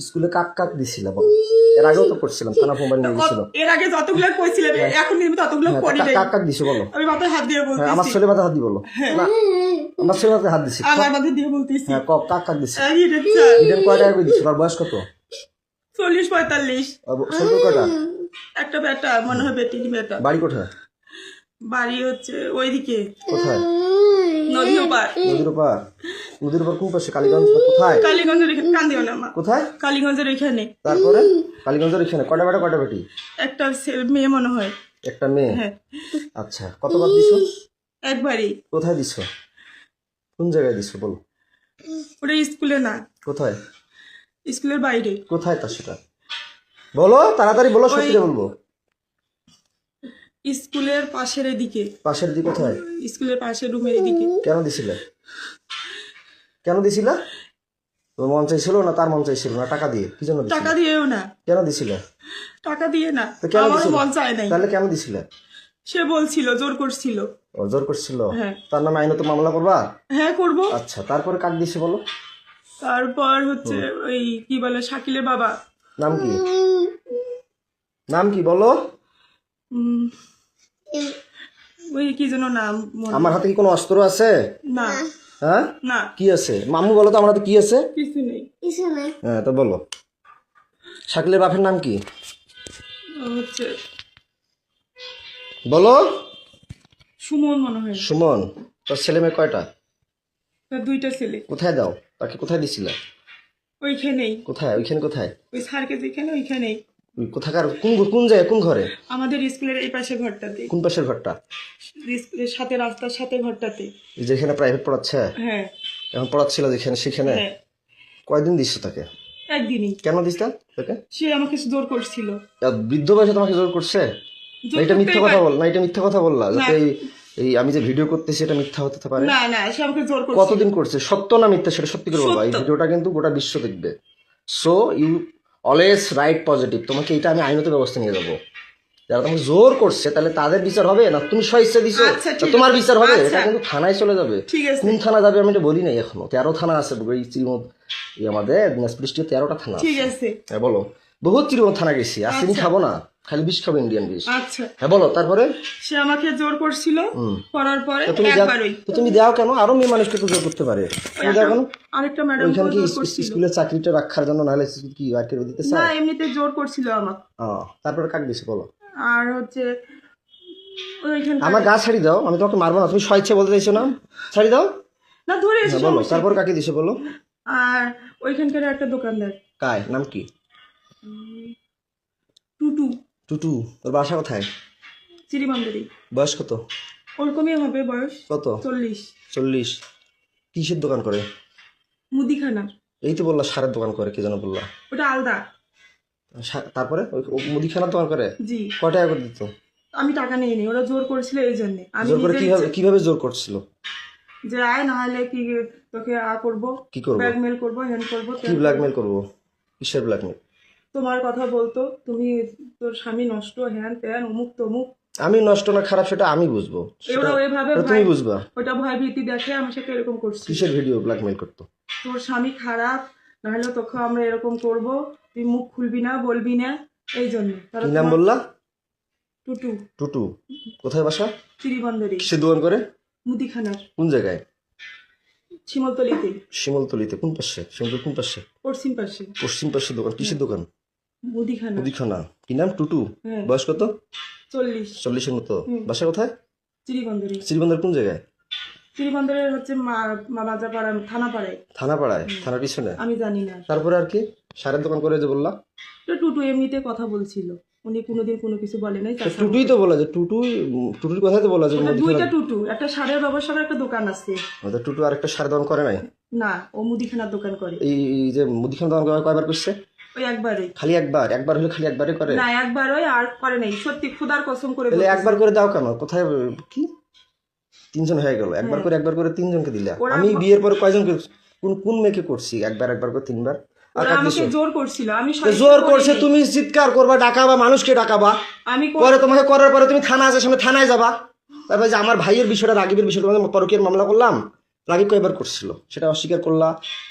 স্কুলে কাক কাক দিছিল বলো? এর আগেও তো করছিলাম, থানা মোবাইল নিয়ে গেছিল। এর আগে যতগুলো কইছিলাম এখন কিন্তু ততগুলো করি নাই। কাক কাক দিছো বলো? আমি মাথায় হাত দিয়ে বলতেছি। আমার ছেলে মাথায় হাত দি বলো না, আমার ছেলে মাথায় হাত দিছি। আমার মাথায় দিয়ে বলতেছি। হ্যাঁ কাক কাক দিছি। ইডেন কয় টাকা করে দিছিল? আর বয়স কত? 40-45। ছোট কয়টা? একটা বেটা, মনে হয় বেটি বেটা। বাড়ি কোথায়? বাড়ি হচ্ছে ওইদিকে, কোথায়? নদীর ওপার। নদীর ওপার? নদীর ওপার কোন পাশে? কালীগঞ্জ না কোথায়? কালীগঞ্জের এখানে। কান্দিও না মা। কোথায়? কালীগঞ্জের এখানে। তারপরে কালীগঞ্জের এখানে কয়টা বেটা কয়টা বেটি? একটা মেয়ে মনে হয়। একটা মেয়ে? হ্যাঁ। আচ্ছা, কতবার দিছো? একবারই। কোথায় দিছো? কোন জায়গায় দিছো বলো? ওটা স্কুলে না, কোথায়? স্কুলের বাইরে। কোথায় তা সেটা বলো, তাড়াতাড়ি বলো, সত্যি বলবো। স্কুলের পাশের এদিকে। পাশের দিকে কোথায়? স্কুলের পাশের রুমের এদিকে। কেন দিছিলে? কেন দিছিলা? তোমার মন চাইছিল না তার মন চাইছিল না? টাকা দিয়ে? কি জন্য দিছিলে? টাকা দিয়েও না। কেন দিছিলে? টাকা দিয়ে না, তো কেন আমারও দিছিলে? মন চায় নাই। তাহলে কেন দিছিলে? সে বলছিল, জোর করছিল। জোর করছিল? হ্যাঁ। তার নামে আইনত মামলা করবা? হ্যাঁ করব। আচ্ছা, তারপরে কাক দিছে বলো? তারপর হচ্ছে ওই কি বলে শাকিলের বাবা। নাম কি? নাম কি বলো? ওই কি যেন নাম মনে- আমার হাতে কি কোনো অস্ত্র আছে? না হ্যাঁ, না কি আছে? মামু বলো তো আমার হাতে কি আছে? কিছু নেই। হ্যাঁ তো বলো। শাকিলের বাপের নাম কি হচ্ছে বলো? সুমন মনে হয়। সুমন। তোর ছেলে মেয়ে কয়টা? তার 2টা ছেলে। কোথায় দাও তাকে? কোথায় দিছিলে? ওইখানেই, কোথায়? ওইখানে কোথায়? ওই স্যারকে যেখানে ওইখানেই। ওই কোথাকার? কোন কোন জায়গায়? কোন ঘরে? আমাদের স্কুলের এই পাশে ঘরটাতে, কোন পাশের ঘরটা? স্কুলের সাথে, রাস্তার সাথে ঘরটাতে। এই যেখানে প্রাইভেট পড়াচ্ছে? হ্যাঁ এখন পড়াচ্ছিল যেখানে, সেখানে? হ্যাঁ। কয়দিন দিচ্ছ তাকে? একদিনই। কেন দিস তাকে? সে আমাকে জোর করছিল। আর বৃদ্ধ বয়সে তোমাকে জোর করছে? জোর না এটা মিথ্যা করতেই কথা পারে। বল, না এটা মিথ্যা কথা বললা যাতে এই আমি যে ভিডিও করতেছি এটা মিথ্যা হতে পারে? না না, সে আমাকে জোর করছিল। কতদিন করছে? সত্য না মিথ্যা সেটা সত্যি করে বলবা। এই সত্য। ভিডিওটা কিন্তু গোটা বিশ্ব দেখবে। So you always write positive. তোমাকে এটা আমি আইনত ব্যবস্থা নিয়ে যাবো। যারা তোমাকে জোর করছে তাহলে তাদের বিচার হবে, না তুমি স্বেচ্ছা দিছো আচ্ছা, তা ঠিক তোমার আছে। বিচার হবে? আচ্ছা। এটা কিন্তু থানায় চলে যাবে। ঠিক আছে। কোন থানা যাবে আমি এটা বলি নাই এখনো। 13 থানা আছে এই চিরমত, আমাদের দিনাজপুর ডিস্ট্রিক্টে 13টা থানা আছে। ঠিক আছে। হ্যাঁ বলো। বহুত চিরমত থানা গেছি, আর চিনি আচ্ছা। খাবো না, খালি বিষ খাবো, ইন্ডিয়ান বিষ। আচ্ছা, হ্যাঁ বলো তারপরে। সে আমাকে জোর করছিল, করার পরে তো তুমি একবারই। তো তুমি দাও কেন? আরো মেয়ে মানুষকে তো জোর করতে পারে। তুমি দাও কেন? আরেকটা ম্যাডাম ওইখানে কি জোর করছিল। স্কুলের চাকরিটা রাখার জন্য, নাহলে কি আর কেউ দিতে না, চায়? এমনিতে জোর করছিল আমাকে। তারপরে কাক দিছে বলো? আর হচ্ছে ওইখানে আমার গা ছাড়ি দাও, আমি তোমাকে মারবো না। তুমি স্বেচ্ছা বলতে চাইছো না, ছাড়ি দাও। না ধরে এসে হ্যাঁ বলো, তারপর কাকে দিছে বলো? আর ওইখানকার একটা দোকানদার কায় নাম কি? টুটু, টুটু। তোর বাসা কোথায়? চিরিবান্ধরি। বয়স কত? ওরকমই হবে বয়স। কত? 40। 40। কিসের দোকান করে? মুদিখানা। এই তো বললা সারের দোকান করে, কি যেন বললা? ওটা আলাদা। তারপরে ও মুদিখানার দোকান করে? জি। কয় টাকা করে দিত? আমি টাকা নেই নি, ওরা জোর করেছিল এই জন্য। আমি জোর করে নিজে কিভাবে জোর করছিল? যে আয়, না হলে কি তোকে করবো, কি করবো? ব্ল্যাকমেল করবো, হ্যান্ড করবো। কি ব্ল্যাকমেল করবো? কিসের ব্ল্যাকমেল? তোমার কথা বলতো, তুমি তোর স্বামী নষ্ট, হ্যান ত্যান, অমুক তমুক। আমি নষ্ট না খারাপ সেটা আমি বুঝবো, ওরা ওইভাবে তুমি বুঝবা। ওটা ভয় ভীতি দেখে আমার সাথে এরকম করছে। কিসের ভিডিও ব্ল্যাকমেল করতো? তোর স্বামী খারাপ, না হলে তোকে আমরা এরকম করব, তুই মুখ খুলবি না, বলবি না, এই জন্য। কি নাম বললা? টুটু। টুটু। কোথায় বাসা? চিরিবন্দরে। কিসের দোকান করে? মুদিখানার। কোন জায়গায়? শিমলতলিতে। শিমলতলিতে? কোন পাশে? শিমলতলি কোন পাশে? পশ্চিম পাশে। পশ্চিম পাশে দোকান? কিসের দোকান? মুদিখানা। মুদিখানা। কি নাম? টুটু। হ্যাঁ। বয়স কত? 40। 40-এর মতো। বাসা কোথায়? চিরিবন্দরে। শ্রীবন্দর কোন জায়গায়? চিরিবন্দরের হচ্ছে মাজাপাড়া, থানাপাড়ায়। থানাপাড়ায়? থানার পিছনে? আমি জানি না। তারপরে আর কি? সারের দোকান করে যে বললা? টুটু এমনিতে কথা বলছিল, উনি কোনোদিন কোনো কিছু বলে নাই। টুটুই তো বলা যে টুটুর কথাই তো বলা যে ওটা 2টা টুটু, একটা সারের ব্যবসার একটা দোকান আছে। টুটু আর একটা সারের দোকান করে নাই? না, ও মুদিখানার দোকান করে। এই যে মুদিখানা দোকান কয়বার করছে? ওই একবারে। খালি একবার হলে খালি একবারই করে? না, একবার ওই আর করে নাই, সত্যি খুদার কসম করে তাহলে বলতেছি। একবার করে দাও কেন? কোথায় কি 3 জন হয়ে গেল? একবার করে 3 জনকে দিলা। আমি বিয়ের পরে কয়জনকে, কোন মেয়েকে করছি একবার করে 3 বার? আর ওরা আমাকে জোর করছিল, আমি জোর করছে, তুমি চিৎকার করবা, ডাকাবা, মানুষকে ডাকাবা, আমি পরে তোমাকে করার পরে তুমি থানা আছে সামনে, থানায় যাবা। তারপরে যে আমার ভাইয়ের বিষয়টা, রাগিবের বিষয়টা, পরকীয়ার মামলা করলাম, রাগিব কয়বার করছিল সেটা অস্বীকার করলা,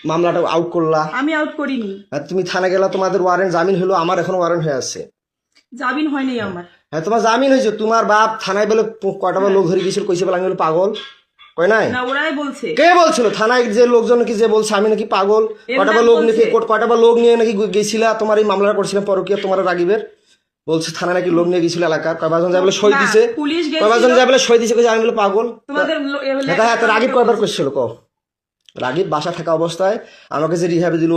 মামলাটা আউট করলা। আমি আউট করিনি, আর তুমি থানা গেলা, তোমাদের ওয়ারেন্ট জামিন হলো, আমার এখনো ওয়ারেন্ট হয়ে আছে। জামিন হয়নি আমার। হ্যাঁ তোমার জামিন হয়েছে, তোমার বাপ থানায় বলে কয়টা লোক ধরে গেছিল, কইছে বলে আমি বলে পাগল, কয় নাই? না ওরাই বলছে। কে বলছিল থানায় যে লোকজন নাকি যে বলছে আমি নাকি পাগল, কয়টা লোক নাকি কয়টা লোক নিয়ে নাকি গেছিলা তোমার এই মামলাটা করছিলাম পরকিয়া তোমার রাগিবের, বলছে থানা নাকি লোক নিয়ে গেছিল এলাকার, কয়জন যায় বলে সই দিছে, পুলিশ কয়জন যায় বলে সই দিছে, কইছে আমি বলে পাগল। তোমাদের হ্যাঁ তো রাগিব কয়বার করছিল ক? রাগিব বাসা থাকা অবস্থায় আমাকে যে রিহাবে দিল,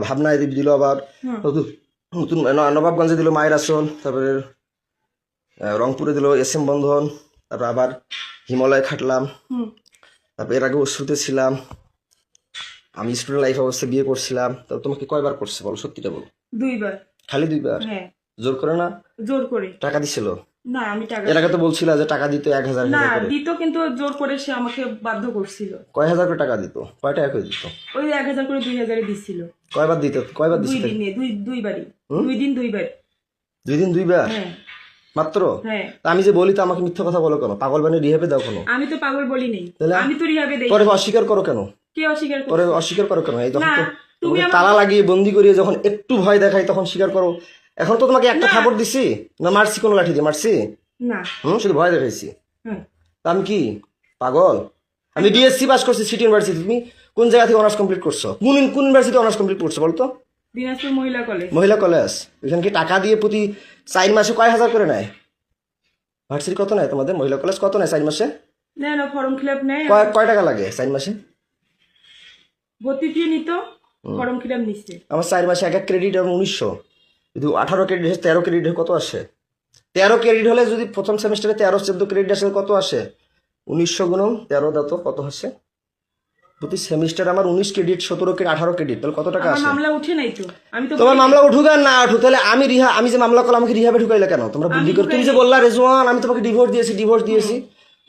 ভাবনায় দিল, আবার নতুন নবাবগঞ্জে দিল মায়ের আসল, তারপরে রংপুরে দিল SM বন্ধন, তারপর আবার হিমালয় খাটলাম, তারপর এর আগে ওষুধে ছিলাম, আমি স্টুডেন্ট লাইফ অবস্থায় বিয়ে করছিলাম। তো তোমাকে কয়বার করছে বলো, সত্যিটা বলো। 2 বার। খালি 2 বার? হ্যাঁ। জোর করে না? জোর করে। টাকা দিছিল? না আমি টাকা, এর আগে তো বলছিল যে টাকা দিত 1000 না করে। দিত কিন্তু জোর করে সে আমাকে বাধ্য করছিল। কয় হাজার করে টাকা দিত? কয় টাকা করে দিত? ওই 1000 করে 2000 দিছিল। কয়বার দিত? কয়বার দিছিল? 2 দিনে, দুইবারই। 2 দিন 2 বার। 2 দিন 2 বার হ্যাঁ মাত্র? হ্যাঁ। তা আমি যে বলি তো আমাকে মিথ্যা কথা বলো কেন? পাগল বানিয়ে রিহাবে দাও কেন? আমি তো পাগল বলি নাই, তাহলে? আমি তো রিহাবে দেই। পরে অস্বীকার করো কেন? কে অস্বীকার করে? পরে অস্বীকার করো কেন? এই যখন না, তো তুমি তোমাকে তালা লাগিয়ে বন্দি করিয়ে যখন একটু ভয় দেখাই তখন স্বীকার করো। এখন তো তোমাকে একটা থাপড় দিছি না, মারছি কোনো লাঠি দিয়ে মারছি? না। শুধু ভয় দেখাইছি। হ্যাঁ। তা আমি কি পাগল? আমি DSC পাস করছি সিটি ইউনিভার্সিটি। তুমি কোন জায়গা থেকে অনার্স কমপ্লিট করছো? কোন ইউনিভার্সিটি অনার্স কমপ্লিট করছো বলতো? দিনাজপুর মহিলা কলেজ। মহিলা কলেজ। এখানে কি টাকা দিয়ে প্রতি 4 মাসে কয় হাজার করে নেয়? ভার্সিটি কত নেয় তোমাদের? মহিলা কলেজ কত নেয় 4 মাসে? না না, ফর্ম ফিল আপ নেই। কয় টাকা লাগে 4 মাসে? ভর্তি ফি নিত, ফর্ম ফিল আপ নিচ্ছে। আমার 4 মাসে এক ক্রেডিট এবং 1900, যদি 18 ক্রেডিট 13 ক্রেডিট কত আসে? 13 ক্রেডিট হলে যদি প্রথম সেমিস্টারে 13-14 ক্রেডিট আসে কত আসে? 1900 গুণন 13 দাও তো কত আসে? প্রতি সেমিস্টার আমার 19 ক্রেডিট, 17 ক্রেডিট, 18 ক্রেডিট, তাহলে কত টাকা আমার আসে? মামলা উঠে নাই তো, আমি তো তোমার মামলা উঠুক আর না উঠুক, তাহলে আমি যে মামলা করলাম আমাকে রিহাবে ঢুকাইলে কেন? তোমরা বুদ্ধি করে তুমি যে বললা রেজওয়ান আমি তোমাকে ডিভোর্স দিয়েছি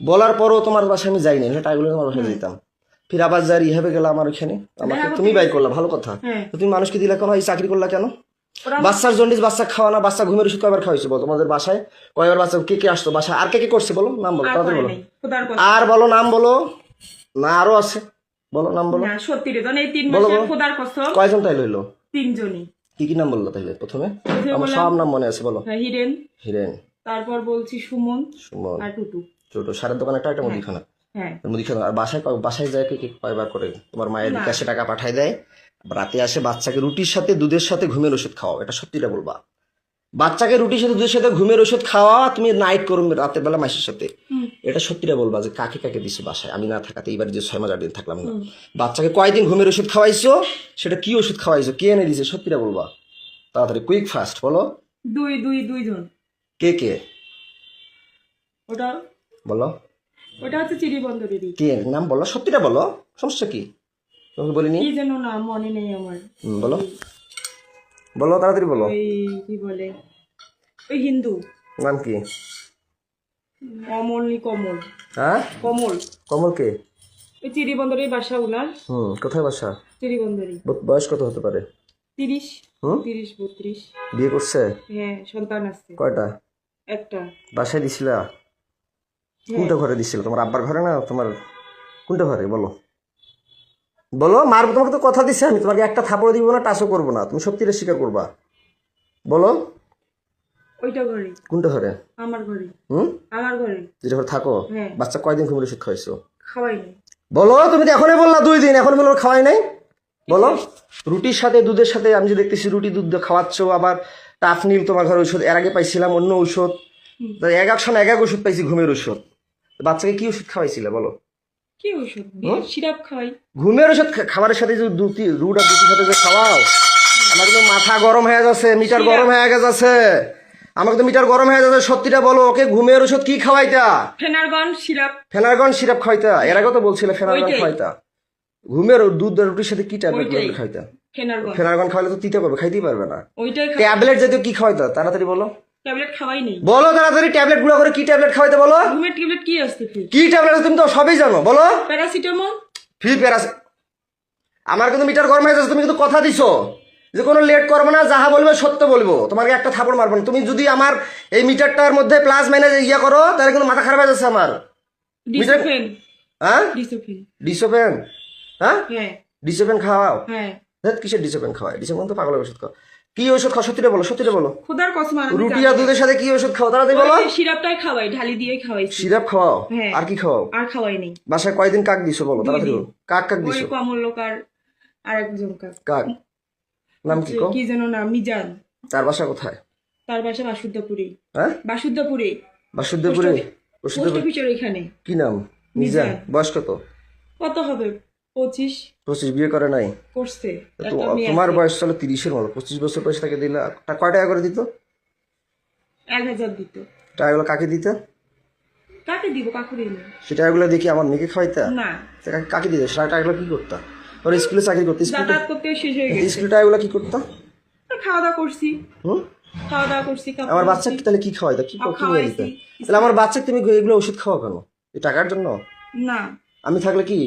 বলার পরও তোমার বাসায় আমি যাইনি, টাইগুলো তোমার বাসায় যেতাম, ফির আবার যা রিহাবে গেলাম আমার ওখানে, আমাকে তুমি বাই করলা, ভালো কথা। তো তুমি মানুষকে দিলা কেন? এই চাকরি করলা কেন? বাচ্চার জন্ডিস, বাচ্চা খাওয়ানা, বাচ্চা ঘুমের ওষুধ কয়বার খাওয়াইছো বলো? তোমাদের বাসায় কয়বার বাচ্চা কে আসতো বাসায়? আর কে করছে বলো? নাম বলো তাদের বলো, আর বলো নাম বলো না, আরো আছে বলো নাম বলো। সত্যি রে, এই 3 মাসে খোদার কসম। কয়জন তাই লইলো? 3 জনই। কি নাম বললো তাইলে প্রথমে? আমার সব নাম মনে আছে বলো। হিরেন, হিরেন, তারপর বলছি সুমন আর টুটু। ছোট সারের দোকান একটা মুদিখানা। হ্যাঁ মুদিখানা। আর বাসায় যায় কি কয়বার করে? তোমার মায়ের বিকাশে টাকা পাঠায় দেয়, রাতে আসে বাচ্চাকে রুটির সাথে দুধের সাথে ঘুমের ওষুধ খাওয়া, এটা সত্যিটা বলবা। বাচ্চাকে রুটির সাথে দুধের সাথে ঘুমের ওষুধ খাওয়া, তুমি নাইট করো রাতের বেলা মাসের সাথে, এটা সত্যিটা বলবা যে কাকে দিছো বাসায়? আমি না থাকাতে এইবার যে 6 মাস 8 দিন থাকলাম না, বাচ্চাকে কয়দিন ঘুমের ওষুধ খাওয়াইছো? সেটা কি ওষুধ খাওয়াইছো? কে এনে দিছে? সত্যিটা বলবা তাড়াতাড়ি, কুইক ফাস্ট বলো। 2 জন। কে? ওটা বলো। ওটা হচ্ছে চিড়িবন্দরেরই। কে নাম বলো, সত্যিটা বলো, সমস্যা কি? তোমাকে বলিনি? কি যেন নাম মনে নেই আমার। বলো বলো তাড়াতাড়ি বলো। ওই কি বলে, ওই হিন্দু নাম কি? কমল। হ্যাঁ কমল। কমল কে? ওই চিড়িবন্দরের বাসা উনার। কোথায় বাসা? চিড়িবন্দরই। বয়স কত হতে পারে? 30 হুম 32। বিয়ে করছে? হ্যাঁ সন্তান আছে কয়টা? একটা। বাসায় দিছিলা? কোনটা ঘরে দিছিল? তোমার আব্বার ঘরে না তোমার কোনটা ঘরে বলো? বলো, মারবো তোমাকে তো কথা দিছে আমি, তোমাকে একটা থাপড় দিব না, টাচও করবো না, তুমি সত্যিটা স্বীকার করবা বলো। ওইটা ঘরে। কোনটা ঘরে? আমার ঘরে। আমার ঘরে যেটা ঘরে থাকো? হ্যাঁ। বাচ্চা কয়দিন ঘুমের ওষুধ খাওয়াইছো? খাওয়াই নাই। বলো, তুমি তো এখনই বললা 2 দিন, এখন বলো খাওয়াই নাই। বলো, রুটির সাথে দুধের সাথে আমি যে দেখতেছি রুটি দুধ খাওয়াচ্ছ, আবার টাফনিল তোমার ঘরে ঔষধ, এর আগে পাইছিলাম অন্য ঔষধ, এক সময় এক ওষুধ পাইছি ঘুমের ওষুধ। বাচ্চাকে কি ওষুধ খাওয়াইছিলে বলো? কি ওষুধ? সিরাপ খাওয়াই। ঘুমের ওষুধ খাবারের সাথে যে রুট আর দুটির সাথে যে খাওয়াও, আমার কিন্তু মাথা গরম হয়ে যাচ্ছে, মিটার গরম হয়ে গেছে, আমাকে তো মিটার গরম হয়ে যাচ্ছে। সত্যিটা বলো, ওকে ঘুমের ওষুধ কি খাওয়াইতা? Phenergan syrup খাওয়াইতা? এর আগে তো বলছিলে ফেনারগন খাওয়াইতা। ঘুমের দুধ আর রুটির সাথে কি ট্যাবলেট খাওয়াইতা? ফেনারগন খাওয়াইলে তো তিতে করবে, খাইতেই পারবে না। ট্যাবলেট জাতীয় কি খাওয়াইতা? তাড়াতাড়ি বলো। ট্যাবলেট খাওয়াই নেই। বলো তাড়াতাড়ি, ট্যাবলেট গুলো করে কি ট্যাবলেট খাওয়াইতে বলো? ঘুমের ট্যাবলেট কি আসছে? কি ট্যাবলেট তুমি তো সবই জানো, বলো। প্যারাসিটামল। আমার কিন্তু মিটার গরম হয়ে যাচ্ছে, তুমি কিন্তু কথা দিছো যে কোনো লেট করবো না, যাহা বলবে সত্য বলবো, তোমাকে একটা থাপড় মারবো না। তুমি যদি আমার এই মিটারটার মধ্যে প্লাস মাইনাস করো তাহলে কিন্তু মাথা খারাপ হয়ে যাচ্ছে আমার। হ্যাঁ ডিসোফিন। ডিসোপেন, হ্যাঁ হ্যাঁ ডিসোপেন খাওয়াও? হ্যাঁ। ধ্যাৎ, কিসের ডিসোপেন খাওয়ায়? ডিসোপেন তো পাগলের ওষুধ খাও। কি ওষুধ খাও সত্যিটা বলো, সত্যিটা বলো। খোদার কসম আর আমি রুটি জানি আর না। দুধের সাথে কি ওষুধ খাও তাড়াতাড়ি বলো। ওই সিরাপটাই খাওয়াই, ঢালি দিয়ে খাওয়াইছি। সিরাপ খাওয়াও? হ্যাঁ। আর কি খাওয়াও? আর খাওয়াই নেই। বাসায় কয়দিন কাক দিছো বলো তাড়াতাড়ি দিন। বলো। কাক কাক ওই দিছো? কমলকার আর একজন কাক, কাক নাম কি কো? কি যেন নাম, মিজান। তার বাসা কোথায়? তার বাসা বাসুদ্ধপুরে। হ্যাঁ বাসুদ্ধপুরে, বাসুদেবপুরে? পোস্ট বাসুদেবপুর অফিসের এখানে। কি নাম? মিজান। মিজান। বয়স কত? কত হবে, 25 25? বিয়ে করে নাই? করছে। তো একটা মেয়ে তোমার আছে। বয়স চলো 30-এর মতো, 25 বছর বয়স তাকে দিলে কয় টাকা করে দিত? 1000 দিত। টাকাগুলো কাকে দিতে? কাকে দিব, কাকু দিন সে টাকাগুলো দেখি আমার মেয়েকে খাওয়াইতা? না, কাকে দিতে? সে টাকাগুলো কি করতা? ওর স্কুলে চাকরি করতে, যাতায়াত করতে শেষ হয়ে গেছে। স্কুলে টাকাগুলো কি করতা? খাওয়া দাওয়া করছি, হুম? খাওয়া দাওয়া করছি, কাপড় আমার পরছি। বাচ্চাকে তাহলে কি খাওয়াইতা? কি কি নিয়ে খাওয়াইছি। দিতে? তাহলে আমার বাচ্চাকে তুমি এগুলো ওষুধ খাওয়া কেন? এই টাকার জন্য? না, আমি থাকলে কি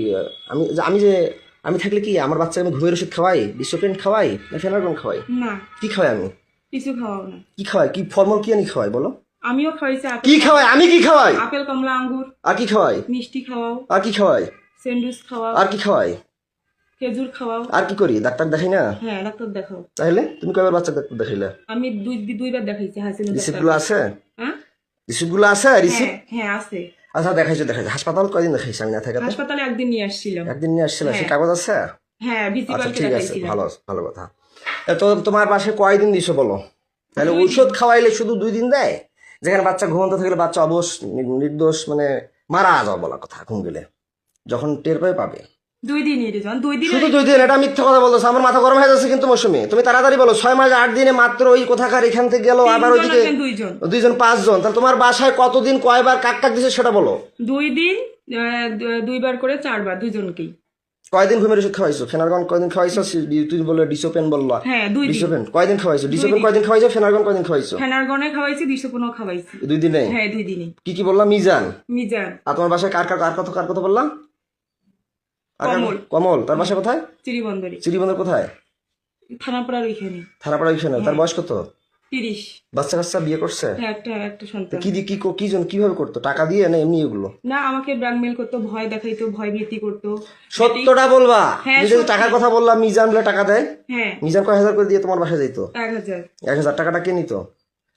আমি থাকলে কি আমার বাচ্চাকে আমি ঘুমের ওষুধ খাওয়াই, ডিসোপেন খাওয়াই, না ফেনারগন খাওয়াই? না, কি খাওয়াই আমি? কিছু খাওয়াও না। কি খাওয়াই? কি ফলমূল কি আনি খাওয়াই বলো? আমিও খাওয়াইছি কি খাওয়াই? আমি কি খাওয়াই? আপেল, কমলা, আঙ্গুর, আর কি খাওয়াই? মিষ্টি খাওয়াও, আর কি খাওয়াই? স্যান্ডউইচ খাওয়াও, আর কি খাওয়াই? খেজুর খাওয়াও। আর কি করি? ডাক্তার দেখাই না? হ্যাঁ, ডাক্তার দেখাও। তাহলে তুমি কয়বার বাচ্চা ডাক্তার দেখাইলে? আমি দুইবার দেখাইছি হাসিনা রিসিপ্ট ডাক্তার। গুলো আছে? হ্যাঁ রিসিপ্ট গুলো আছে? রিসিপ্ট? হ্যাঁ হ্যাঁ আছে। আচ্ছা দেখাইছো। হাসপাতাল কয়দিন দেখাইছি আমি না থাকাতে? হাসপাতালে একদিন নিয়ে আসছিলাম। একদিন নিয়ে আসছিল, সে হ্যাঁ। কাগজ আছে? হ্যাঁ, আচ্ছা ভিসিপালকে ঠিক আছে, দেখাইছিলাম। ভালো ভালো কথা। তো তোমার পাশে কয়দিন দিছো বলো? তাহলে ঔষধ খাওয়াইলে শুধু 2 দিন দেয়? যেখানে বাচ্চা ঘুমন্ত থাকলে বাচ্চা অবশ নির্দোষ মানে মারা যাওয়া বলা কথা, ঘুম গেলে যখন টের পাবে। 2 দিনই রেজন, 2 দিন। শুধু 2 দিন? এটা মিথ্যা কথা বলতেছো, আমার মাথা গরম হয়ে যাচ্ছে কিন্তু মৌসুমী। তুমি তাড়াতাড়ি বলো। 6 মাস 8 দিনে মাত্র ওই কোথাকার এখান থেকে গেল, আবার ওইদিকে 2জন 2জন 5 জন। তাহলে তোমার বাসায় কতদিন কয়বার কাক কাক দিছে সেটা বলো। 2 দিন, 2বার করে 4বার, দুইজনকেই। কয়দিন ঘুমের ওষুধ খাওয়াইছো? ফেনারগন কয়দিন খাওয়াইছো? তুই বললে ডিসোপেন বললা। হ্যাঁ 2 দিন। ডিসোপেন কয়দিন খাওয়াইছো? ডিসোপেন কয়দিন খাওয়াইছো? ফেনারগন কয়দিন খাওয়াইছো? ফেনারগনে খাওয়াইছি, ডিসোপনও খাওয়াইছি। 2 দিনে? হ্যাঁ 2 দিনই। কি কি বললাম? মিজান। মিজান, আর তোমার বাসায় কার কথা বললাম? কমল। কমল। তার বাসা কোথায়? চিরিবন্দরে, চিরিবন্দর কোথায়? থানাপাড়ার ওইখানে। থানাপাড়া ওইখানে। তার বয়স কত? 30। বাচ্চা কাচ্চা বিয়ে করছে? হ্যাঁ, একটা সন্তান। কি জন কিভাবে করতো? টাকা দিয়ে না এমনি এগুলো? না, আমাকে ব্ল্যাকমেল করতো, ভয় দেখাইতো, ভয় ভীতি করতো। সত্যটা বলবা। হ্যাঁ, তুমি যে সত্যি। টাকার কথা বললাম, মিজান বলে টাকা দেয়। হ্যাঁ মিজান কয় হাজার করে দিয়ে তোমার বাসায় যাইতো? 1000। 1000 টাকাটা কে নিত?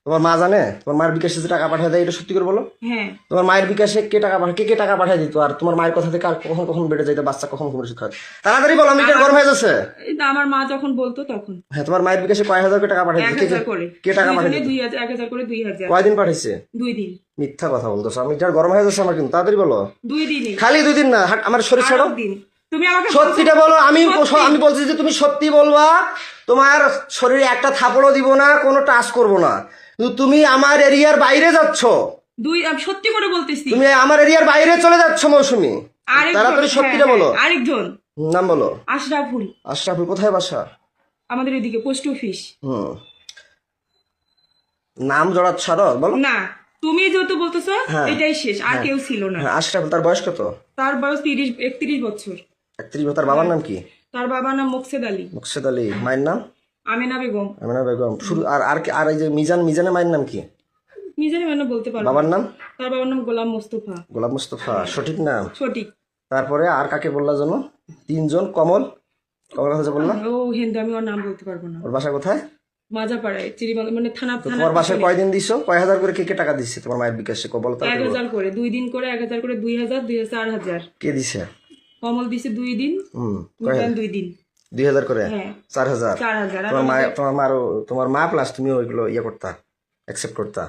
তোমার মা জানে? তোমার মায়ের বিকাশে যে টাকা পাঠিয়ে দেয়, এটা সত্যি করে বলো। হ্যাঁ, তোমার মায়ের বিকাশে কে টাকা পাঠিয়ে দিত? আর তোমার মায়ের কথা থেকে আর কখন বেড়ে যাইতো বাচ্চা, কখন ঘুমের ওষুধ খাওয়া? তাড়াতাড়ি বলো, আমি গরম হয়ে যাচ্ছে। এই তো আমার মা যখন বলতো তখন হ্যাঁ, তোমার মায়ের বিকাশে কয় হাজার করে টাকা পাঠিয়ে দিত? 1000 করে। কে টাকা পাঠিয়ে দিত? 1000 করে 2000। কয়দিন পাঠিয়েছে? 2 দিন। মিথ্যা কথা বলতেছো। আমি যার গরম হয়ে যাচ্ছে আমার কিন্তু। তাড়াতাড়ি বলো। 2 দিনই। খালি 2 দিন না, আমার শরীর ছাড়ো। 8 দিন। তুমি আমাকে সত্যিটা বলো। আমি বলছি যে তুমি সত্যি বলবা। তোমার শরীরে একটা থাপড়ও দিব না, কোনো টাচ করব না। কিন্তু তুমি আমার এরিয়ার বাইরে যাচ্ছ। আমি সত্যি করে বলতেছি। তুমি আমার এরিয়ার বাইরে চলে যাচ্ছ মৌসুমী। তাড়াতাড়ি সত্যিটা বলো। আরেকজন নাম বলো। আশরাফুল। আশরাফুল কোথায় বাসা? আমাদের এদিকে পোস্ট অফিস। নাম জড়াচ্ছ আরো, বলো। না, তুমি যেহেতু বলতেছো হ্যাঁ। এটাই শেষ, আর কেউ ছিল না। হ্যাঁ, আশরাফুল। তার বয়স কত? তার বয়স 31 বছর। 31 বছর। তার বাবার নাম কি? তার বাবার নাম মোকসেদ আলী। মুকসেদ আলী। মায়ের নাম? আমেনা বেগম। আমিনা বেগম। শুরু আর এই যে মিজানের মায়ের নাম কি? নিজের মানে বলতে পারবো। বাবার নাম? তার বাবার নাম গোলাম মোস্তফা। গোলাম মুস্তফা সঠিক নাম? সঠিক। তারপরে আর কাকে বললা জানো? 3 জন। কমল কথা যে বললা, ও হিন্দু, আমি ওর নাম বলতে পারবো না। ওর বাসা কোথায়? মাজাপাড়ায়, মানে থানা। তোমার বাসায় কয়দিন দিছো? কয় হাজার করে কে টাকা দিচ্ছে তোমার মায়ের বিকাশে? বলো তো। 1000 করে 2 দিন করে, 1000 করে 2000, 4000। কে দিছে? কমল দিছে 2 দিন, কয় হাজার? 2 দিন। 2000 করে? হ্যাঁ 4000। 4000। তোমার মা প্লাস তুমি ওইগুলো ইয়ে করতা, অ্যাকসেপ্ট করতা।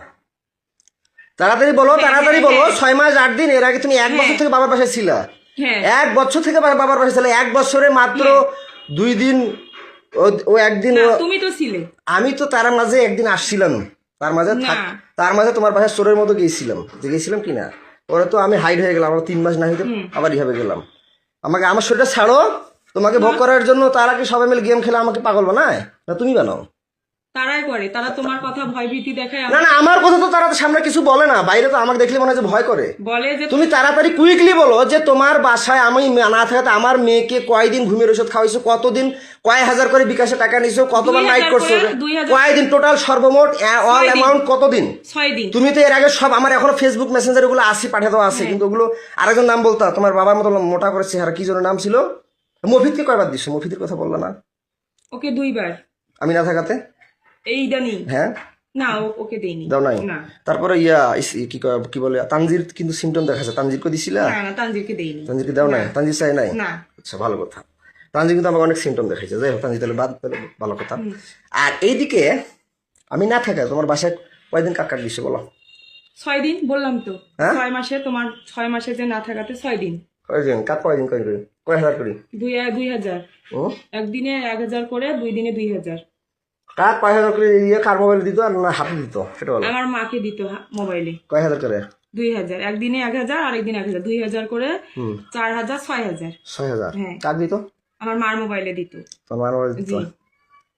তাড়াতাড়ি বলো, তাড়াতাড়ি বলো। 6 মাস 8 দিন। এর আগে তুমি 1 বছর থেকে বাবার বাসায় ছিলা? হ্যাঁ 1 বছর থেকে বাবার বাসায় ছিলে। 1 বছরে মাত্র 2 দিন ও একদিন। না, তুমি তো ছিলে। আমি তো তার মাঝে একদিন আসছিলাম। তার মাঝে তোমার বাসায় চোরের মতো গেছিলাম কিনা? ওরা তো আমি হাইড হয়ে গেলাম। আমরা 3 মাস না হইতে আবার ইহাবে গেলাম। আমার শরীরটা ছাড়ো। তোমাকে ভোগ করার জন্য তারা কি সবাই মিলে গেম খেলে আমাকে পাগল বানায়? না তুমি বানাও? তারাই করে, তারা তোমার কথা ভয়ভীতি দেখায়, না না, আমার কথা তো তারা তো সামনে কিছু বলে না, বাইরে তো আমাকে দেখলে মনে হয় যে ভয় করে। বলে যে তুমি তাড়াতাড়ি কুইকলি বলো যে তোমার বাসায় আমি না থাকাতে আমার মেয়েকে কয়দিন ঘুমের ওষুধ খাওয়াইছো, কতদিন, কয় হাজার করে বিকাশে টাকা নিছো, কতবার 2000 নাইট করছো, করে, 2000 কয়দিন টোটাল সর্বমোট অল অ্যামাউন্ট কতদিন? 6 দিন। তুমি তো এর আগে সব আমার এখনো ফেসবুক মেসেঞ্জার ওগুলো আসি পাঠিয়ে দেওয়া আছে, কিন্তু ওগুলো আরেকজন নাম বলতা, তোমার বাবার মতো মোটা করে চেহারা, কি যেন নাম ছিল, মফিদকে কয়বার দিছো? মফিদের কথা বললা না ওকে 2 বার আমি না থাকাতে? এইটা নেই হ্যাঁ না, ওকে দেইনি। দাও নাই? না তারপরে কি বলে তানজির কিন্তু সিমটম দেখাচ্ছে, তানজিরকে দিছিলা? না না, তানজিরকে দেইনি। তানজিরকে দাও নাই? তানজির চাই নাই? না। আচ্ছা, ভালো কথা। তানজির কিন্তু আমাকে অনেক সিমটম দেখাইছে, যাই হোক, তানজির তাহলে বাদ, তাহলে ভালো কথা। আর এইদিকে আমি না থাকা তোমার বাসায় কয়দিন কাট কাট দিছে বলো? 6 দিন বললাম তো, হ্যাঁ? 6 মাসে, তোমার 6 মাসে যে না থাকাতে 6 দিন। কয়দিন কাট? কয়দিন কয় হাজার করি? 2000 ও একদিনে 1000 করে, 2 দিনে 2000। কাট কয় হাজার করে দিয়ে কার মোবাইল দিত আর না হাতে দিত সেটা বলো? আমার মাকে দিত মোবাইলে কয় হাজার করে? 2000, একদিনে 1000 আর একদিন 1000, 2000 করে, 4000, 6000। 6,000 হ্যাঁ। কার দিত? আমার মার মোবাইলে দিত। তোমার মোবাইল দিত? জি।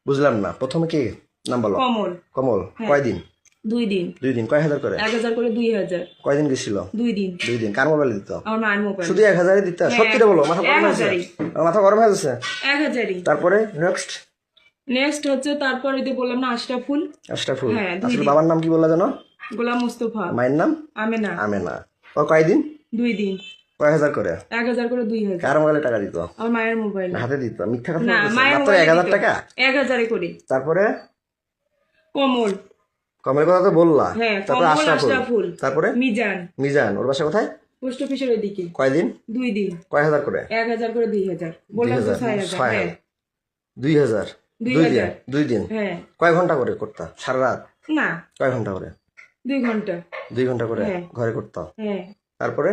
বুঝলাম না, প্রথমে কি নাম বলো? কমল। কমল। হ্যাঁ। কয়দিন? 2 দিন। 2 দিন। কয় হাজার করে? 1000 করে, 2000। কয়দিন গেছিল? 2 দিন। 2 দিন। কার মোবাইল দিত? আমার মার মোবাইল। শুধু 1,000 দিতে? সত্যি বলো, মাথা গরম হয়েছে? 1000-ই। মাথা গরম হয়ে যাচ্ছে? 1000-ই। তারপরে নেক্সট নেক্সট হচ্ছে, তারপর ওই যে বললাম না, আশরাফুল। আশরাফুল। হ্যাঁ, 2 আসলে দিন। বাবার নাম কি বললা জানো? গোলাম মুস্তফা। মায়ের নাম? আমেনা। আমেনা। কয়দিন? 2 দিন। কয় হাজার করে? 1000 করে, 2000। কার মোবাইলে টাকা দিত? আমার মায়ের মোবাইল। হাতে দিত? মিথ্যা কথা না, বলতেছে। মায়ের মাত্র মোবাইলে 1,000 দিত। টাকা? 1000 করে। তারপরে কমল। কমলের কথা তো বললা। হ্যাঁ, তারপরে কমল, আশরাফুল। আশরাফুল। তারপরে মিজান। মিজান। ওর বাসা কোথায়? পোস্ট অফিসের ওইদিকে। কয়দিন? 2 দিন। কয় হাজার করে? 1000 করে, 2000। বললাম তো 6000। হ্যাঁ। 2,000। 2 দিন। 2000। 2 দিন। হ্যাঁ। কয় ঘন্টা করে করতা? সারা রাত? না, কয় ঘন্টা করে? 2 ঘন্টা। 2 ঘন্টা করে হ্যাঁ। ঘরে করতা? হ্যাঁ। তারপরে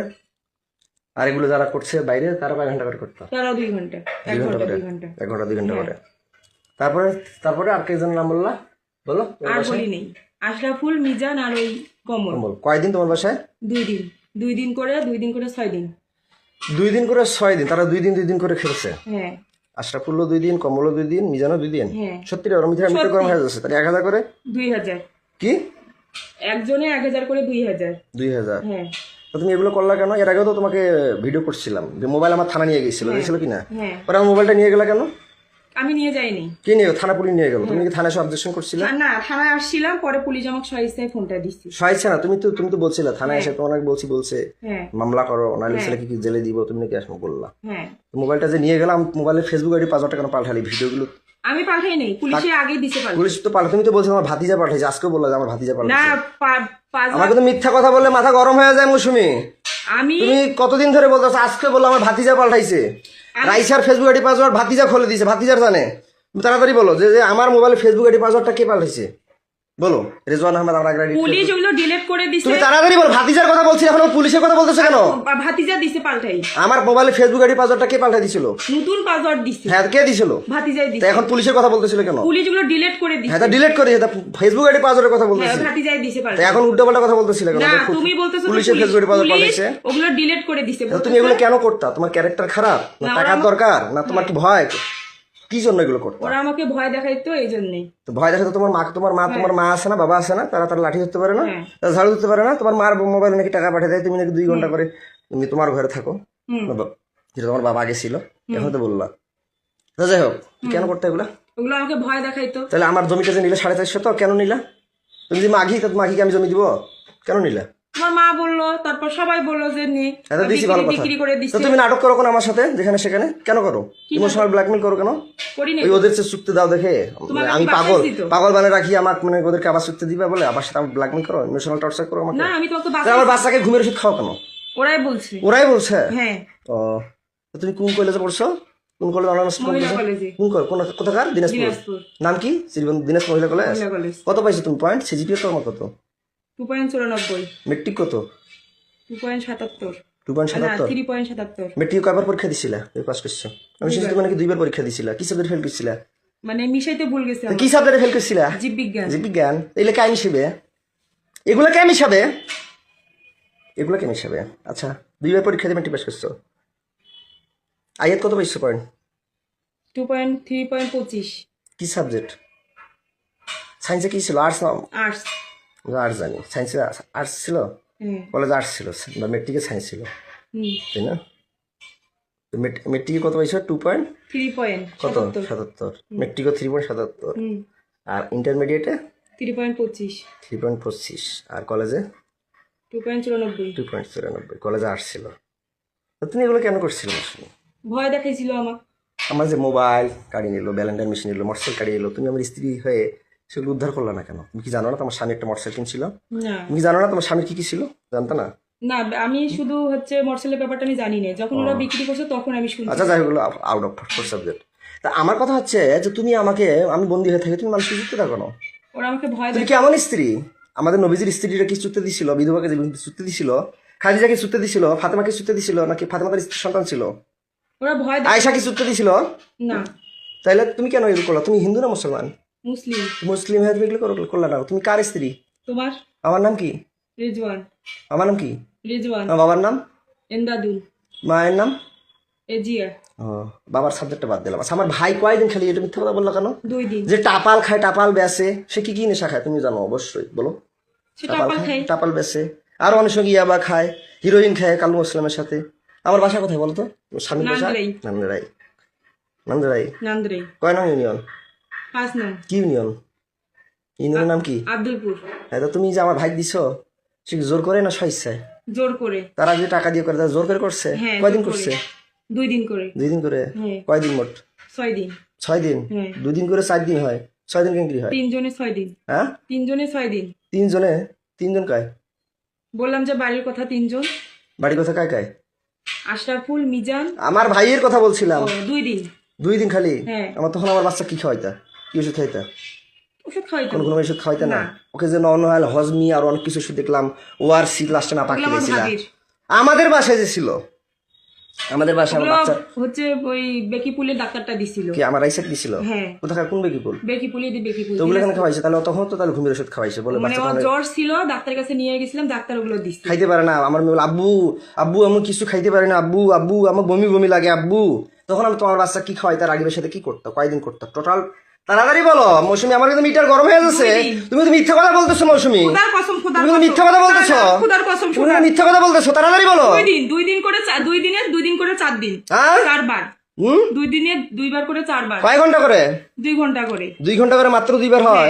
আর এগুলো যারা করছে বাইরে তারা কয় ঘন্টা করে করতা? তারাও 2 ঘন্টা। 2 ঘন্টা করে? 2 ঘন্টা। 1 ঘন্টা 2 ঘন্টা করে। তারপরে তারপরে আর কেজন নাম বললা? বলো। আর বলি নেই। আশরাফুল, মিজান আর ওই কমল। কমল। কয়দিন তোমার বাসায়? 2 দিন। 2 দিন করে, 2 দিন করে 6 দিন। 2 দিন করে 6 দিন। তারা 2 দিন 2 দিন করে খেলছে। হ্যাঁ। আশরাফুল্লো 2 দিন, কমলও 2 দিন, মিজানও 2 দিন। হ্যাঁ। সত্যি রে? ওর মিথ্যা গরম হয়ে যাচ্ছে। তাহলে 1,000 করে? 2000। কি? একজনে 1000 করে, 2000। 2,000। হ্যাঁ। তো তুমি এগুলো করলা কেন? এর আগেও তো তোমাকে ভিডিও করছিলাম যে মোবাইল আমার থানা নিয়ে গেছিল, গেছিল কি না? হ্যাঁ। পরে আমার মোবাইলটা নিয়ে গেলা কেন? আমি নিয়ে যাইনি। কে নিয়ে গেল? থানা পুলিশ নিয়ে গেল। তুমি কি থানায় অবজেকশন করছিলে? না, থানায় আসছিলাম, পরে পুলিশ আমাকে সহিস্তায় ফোনটা দিচ্ছে। সহায়ছে না? তুমি তো বলছিলে থানায় এসে তোমাকে বলছে হ্যাঁ। মামলা করো, নাহলে ছেলেকে কি জেলে দিব, তুমি নাকি আসবো বললা। হ্যাঁ। তো মোবাইলটা যে নিয়ে গেলাম, মোবাইলের ফেসবুক আইডি পাসওয়ার্ডটা কেন পাল্টালি? ভিডিওগুলো আমি পাঠাই নেই, পুলিশে আগেই দিছে পাল্টা। পুলিশ তো পাল্টা, তুমি তো বলছো আমার ভাতিজা পাঠাইছে, আজকেও বললা যে আমার ভাতিজা না, পাল্টাইছে। পাসওয়ার্ড আমাকে তো মিথ্যা কথা বললে মাথা গরম হয়ে যায় মৌসুমি। আমি তুমি কতদিন ধরে বলতেছো, আজকে বললো আমার ভাতিজা পাল্টাইছে। রাইসার ফেসবুক আইডি পাসওয়ার্ড ভাতিজা খুলে দিয়েছে, ভাতিজার জানে। তুমি তাড়াতাড়ি বলো যে যে আমার মোবাইলে ফেসবুক আইডি পাসওয়ার্ডটা কে পাল্টাইছে? বলো। রেজওয়ান আহমেদ আমার আগে পুলিশ ওগুলো ডিলিট করে দিছে। তুমি তাড়াতাড়ি বলো। ভাতিজার কথা বলছি, এখন পুলিশের কথা বলতেছো কেন? ভাতিজা দিছে পাল্টাই। আমার মোবাইলে ফেসবুক আইডি পাসওয়ার্ডটা কে পাল্টাই দিছিল? নতুন পাসওয়ার্ড দিছে। হ্যাঁ, কে দিছিল? ভাতিজাই তা দিছে। এখন পুলিশের কথা বলতেছিল কেন? পুলিশ ওগুলো ডিলিট করে দিছে। হ্যাঁ, তা ডিলিট করে দিয়েছে, ফেসবুক আইডি পাসওয়ার্ডের কথা হ্যাঁ, বলতেছি। ভাতিজাই দিছে তা পাল্টাই। এখন উল্টোপাল্টা কথা বলতেছিল কেন? না, তুমি বলতেছো তো পুলিশের ফেসবুক আইডি পাসওয়ার্ড পুলিশ পাল্টাইছে। ওগুলো ডিলিট করে দিছে। তা তুমি এগুলো কেন করতা? তোমার ক্যারেক্টার খারাপ না না, টাকার ওরা দরকার না তোমার কি ভয়? কি জন্য এগুলো করতো? ওরা আমাকে ভয় দেখাইতো, এই জন্যই। তো ভয় দেখে তো তোমার মা আছে না, বাবা আছে না, তারা লাঠি ধরতে পারে না, হ্যাঁ। তারা ঝাড়ু ধরতে পারে না। তোমার মার মোবাইলে নাকি টাকা পাঠিয়ে দেয়, তুমি নাকি 2 ঘন্টা করে তুমি তোমার ঘরে থাকো। যেটা তোমার বাবা আগে ছিল, এখন তো বললা। তো যাই হোক, কেন করতে এগুলা? ওগুলো আমাকে ভয় দেখাইতো। তাহলে আমার জমিটা যে নিলে 450 তো কেন নিলা? তুমি যে মাঘি, তো মাঘিকে আমি জমি দিব, কেন নিলা? আমার মা বললো, তারপর সবাই বললো যে নে, এটা দিছি ভালো কথা। বিক্রি করে তো দিচ্ছে। তুমি নাটক করো কেন আমার সাথে যেখানে সেখানে? কেন করো? ইমোশনাল ব্ল্যাকমেল করো কেন? করি নাই। ওই ওদের চেয়ে চুক্তি দাও দেখে তোমাকে আমি বাসায় পাগল দিত। পাগল বানিয়ে রাখি, আমাকে মানে ওদেরকে আবার চুক্তি দিবে বলে আবার সাথে আমার ব্ল্যাকমেল করো, ইমোশনাল টর্চার করো আমাকে। না, আমি তোমাকে তাহলে আমার বাচ্চাকে ঘুমের ওষুধ খাও কেন? ওরাই বলছে। ওরাই বলছে? হ্যাঁ। ও, তো তুমি কোন কলেজে পড়ছো? কোন কলেজ? মহিলা কলেজে। কোথাকার? দিনাজপুর। দিনাজপুর। নাম কি? দিনাজপুর মহিলা কলেজ। মহিলা কলেজ। কত পাইছো তুমি পয়েন্ট? সিজিপিএ তো আমার কত? 2.94। মেট্রিক কত? 2.77। 2.77। 3.77। মেট্রিক কয়বার পরীক্ষা দিছিলা? এই পাস করছো? আমি শুনছি তুমি নাকি 2 বার পরীক্ষা দিছিলা। কি সাবজেক্ট ফেল করছিলা? মানে মিশাইতে ভুল গেছে কি সাবজেক্টে ফেল করছিলা? জীববিজ্ঞান। জীববিজ্ঞান। এগুলো কেন হিসেবে? এগুলো কেন হিসাবে? এগুলো কেন হিসাবে? আচ্ছা, 2 বার পরীক্ষা দিয়ে মেট্রিক পাস করছো। আয়াত কত পাইছো পয়েন্ট? 3.25। কি সাবজেক্ট? সায়েন্সে কি ছিল, আর্টস না? আর্টস। আর্টস জানি, সায়েন্সে আর্টস ছিল, হ্যাঁ। কলেজে আর্টস ছিল, বা মেট্রিকে সায়েন্স ছিল, হুম। তাই না? মেট্রিকে কত পাইছো? 2 3 পয়েন্ট কত? 77। মেট্রিকে 3.77। হুম। আর ইন্টারমিডিয়েটে 3.25 3.25। আর কলেজে 2.94। 2.94। কলেজে আর্টস ছিল। তো তুমি এগুলো কেন করছিলে মৌসুমি? ভয় দেখাইছিল আমার। আমার যে মোবাইল কাড়িয়ে নিল, ব্যালেন্ডার মেশিন নিল, মোটরসাইকেল কাড়িয়ে নিল, তুমি আমার স্ত্রী হয়ে সেগুলো উদ্ধার করলা না কেন? তুমি কি জানো না তোমার স্বামী একটা মোটরসাইকেল কিনছিল? না তুমি কি জানো না তোমার স্বামীর কি কি ছিল? জানতো না? না, আমি শুধু হচ্ছে মোটরসাইকেলের ব্যাপারটা আমি জানি না, যখন ওরা বিক্রি করছে তখন আমি শুনছি। আচ্ছা যাই হোক, আউট অফ সাবজেক্ট। তা আমার কথা হচ্ছে যে তুমি আমাকে, আমি বন্দী হয়ে থাকি, তুমি মানুষকে যুক্তি রাখো না। ওরা আমাকে ভয় তুমি কেমন স্ত্রী? আমাদের নবীজির স্ত্রীরা কি চুক্তি দিছিল? বিধবাকে যে চুক্তি দিছিল, খাদিজাকে চুক্তি দিছিল, ফাতেমাকে চুক্তি দিছিল, নাকি ফাতেমাদের সন্তান ছিল? ওরা ভয় আয়েশা কি চুক্তি দিছিল? না। তাইলে তুমি কেন এগুলো করলা? তুমি হিন্দু না মুসলমান? মুসলিম। মুসলিম হয়ে তুমি এগুলো করলা না। তুমি কার স্ত্রী? তোমার? আমার নাম কি? রিজওয়ান। আমার নাম কি? রিজওয়ান। আমার বাবার নাম? এন্দাদুল। মায়ের নাম? এজিয়া। ও, বাবার সাবজেক্টটা বাদ দিলাম। আচ্ছা, আমার ভাই কয়দিন খালি এটা মিথ্যা কথা বললো কেন? 2 দিন। যে টাপাল খায়, টাপাল বেচে, সে কি কি নেশা খায় তুমি জানো অবশ্যই, বলো। সে টাপাল খায়। টাপাল বেচে, আর অনেক সঙ্গে ইয়াবা খায়, হিরোইন খায় কালু ইসলামের সাথে। আমার বাসা কোথায় বলো তো? স্বামীর বাসা নান্দারাই। নান্দারাই। নান্দারাই নান্দারাই। কয় নং ইউনিয়ন? 5 নং। কি ইউনিয়ন? ইউনিয়নের নাম কি? আব্দুলপুর। হ্যাঁ, তো তুমি যে আমার ভাই দিছো, সে কি জোর করে না স্বেচ্ছায়? জোর করে। তারা যে টাকা দিয়ে করে, তারা জোর করে করছে? হ্যাঁ, কয়দিন জোর করে। করছে? 2 দিন করে। 2 দিন করে? হ্যাঁ। কয়দিন মোট? 6 দিন। 6 দিন? হ্যাঁ। 2 দিন করে 4 দিন হয়, 6 দিন কেন হয়? 3 জনে 6 দিন। হ্যাঁ, 3 জনে 6 দিন। 3 জনে? 3 জন কায়? বললাম যে বাড়ির কথা 3 জন। বাড়ি কথা কায় কায়? আশরাফুল, মিজান। আমার ভাইয়ের কথা বলছিলাম। 2 দিন। 2 দিন খালি? হ্যাঁ। আমার তখন আমার বাচ্চা কি খাওয়াইতা? কি ওষুধ খাইতা? ওষুধ খাওয়াইতো। কোন ওষুধ খাওয়াইতা না? না। ওকে যে নর্মাল হজমি আর অনেক কিছু ওষুধ দেখলাম, ওআরসি লাস্টে না পাকি ওগুলো আমার দিয়েছিলাম। ভাবির। আমাদের বাসায় যে ছিল, আমাদের বাসায় আমার ওগুলো বাচ্চা হচ্ছে ওই বেকিপুলের ডাক্তারটা দিছিল। কি আমার আইসাক দিছিল? হ্যাঁ। কোথাকার কোন বেকিপুল? বেকিপুলি দি বেকিপুল। তো ওগুলো কেন খাওয়াইছে? তাহলে তখন তো তাহলে ঘুমের ওষুধ খাওয়াইছে বলে মানে বাচ্চা ওর তখন জ্বর ছিল, ডাক্তারের কাছে নিয়ে গেছিলাম, ডাক্তার ওগুলো দিছিল। খাইতে পারে না। আমার মেয়ে বলে, আব্বু আব্বু আমি কিছু খাইতে পারি না, আব্বু আব্বু আমার বমি বমি লাগে আব্বু। তখন আমি তোমার বাচ্চা কি খাওয়াই, তার রাগিবের সাথে কি করতো? কয়দিন করতো টোটাল? তাড়াতাড়ি বলো মৌসুমি, আমার কিন্তু মিটার গরম হয়ে যাচ্ছে। 2 দিন। তুমি তো মিথ্যা কথা বলতেছো মৌসুমি, খুদার কসম, খুদার তুমি তো কসম। মিথ্যা কথা বলতেছো। খুদার কসম, তুমি খুদার। তো মিথ্যা কথা বলতেছো, তাড়াতাড়ি বলো। 2 দিন করে 2 দিনে 2 দিন করে 4 দিন। হ্যাঁ? 4 বার। 2 দিনে 2 বার করে 4 বার। কয় ঘন্টা করে? 2 ঘন্টা করে। 2 ঘন্টা করে মাত্র 2 বার হয়?